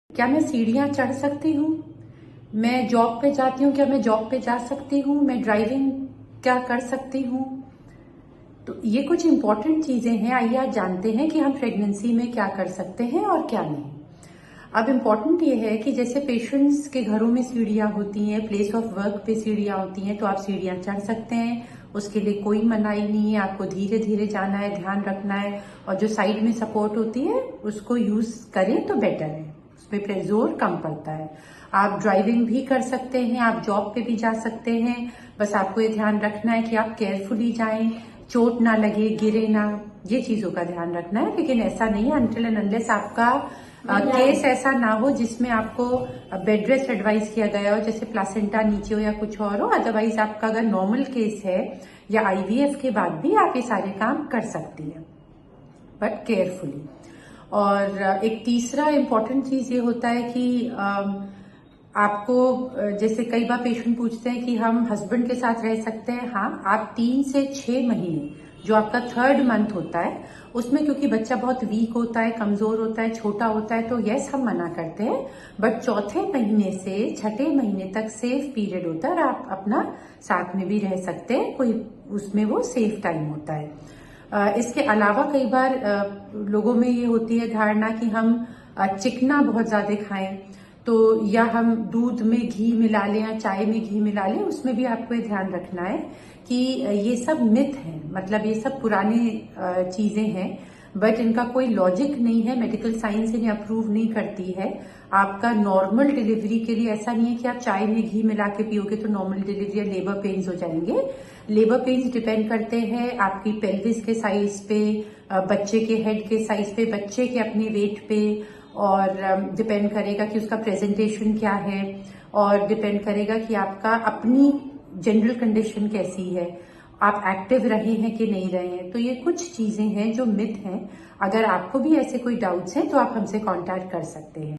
क्या मैं सीढ़ियां चढ़ सकती हूँ? मैं जॉब पे जाती हूँ, क्या मैं जॉब पे जा सकती हूँ? मैं ड्राइविंग क्या कर सकती हूँ? तो ये कुछ इंपॉर्टेंट चीजें हैं। आइए आज जानते हैं कि हम प्रेगनेंसी में क्या कर सकते हैं और क्या नहीं। अब इम्पॉर्टेंट ये है कि जैसे पेशेंट्स के घरों में सीढ़ियां होती हैं, प्लेस ऑफ वर्क पे सीढ़ियां होती हैं, तो आप सीढ़ियां चढ़ सकते हैं। उसके लिए कोई मनाही नहीं है। आपको धीरे धीरे जाना है, ध्यान रखना है, और जो साइड में सपोर्ट होती है उसको यूज करें तो बेटर है, उसमें जोर कम पड़ता है। आप ड्राइविंग भी कर सकते हैं, आप जॉब पे भी जा सकते हैं। बस आपको ये ध्यान रखना है कि आप केयरफुली जाएं, चोट ना लगे, गिरे ना, ये चीजों का ध्यान रखना है। लेकिन ऐसा नहीं है अनटिल एंड अनलेस आपका केस ऐसा ना हो जिसमें आपको बेड रेस्ट एडवाइस किया गया हो, जैसे प्लासेंटा नीचे हो या कुछ और हो। अदरवाइज आपका अगर नॉर्मल केस है या आईवीएफ के बाद भी आप ये सारे काम कर सकती हैं, बट केयरफुली। और एक तीसरा इम्पॉर्टेंट चीज ये होता है कि आपको जैसे कई बार पेशेंट पूछते हैं कि हम हस्बैंड के साथ रह सकते हैं। हाँ, आप 3 से 6 महीने, जो आपका 3rd मंथ होता है, उसमें क्योंकि बच्चा बहुत वीक होता है, कमजोर होता है, छोटा होता है, तो यस हम मना करते हैं। बट 4थे महीने से 6ठे महीने तक सेफ पीरियड होता है और आप अपना साथ में भी रह सकते हैं, कोई उसमें वो सेफ टाइम होता है। इसके अलावा कई बार लोगों में ये होती है धारणा कि हम चिकना बहुत ज्यादा खाएं, तो या हम दूध में घी मिला लें या चाय में घी मिला लें। उसमें भी आपको ये ध्यान रखना है कि ये सब मिथ है, मतलब ये सब पुरानी चीजें हैं, बट इनका कोई लॉजिक नहीं है। मेडिकल साइंस इन्हें अप्रूव नहीं करती है। आपका नॉर्मल डिलीवरी के लिए ऐसा नहीं है कि आप चाय में घी मिला के पियोगे तो नॉर्मल डिलीवरी या लेबर पेन्स हो जाएंगे। लेबर पेन्स डिपेंड करते हैं आपकी पेल्विस के साइज पे, बच्चे के हेड के साइज पे, बच्चे के अपने वेट पे, और डिपेंड करेगा कि उसका प्रेजेंटेशन क्या है, और डिपेंड करेगा कि आपका अपनी जनरल कंडीशन कैसी है, आप एक्टिव रहे हैं कि नहीं रहे हैं। तो ये कुछ चीजें हैं जो मिथ हैं। अगर आपको भी ऐसे कोई डाउट्स हैं तो आप हमसे कांटेक्ट कर सकते हैं।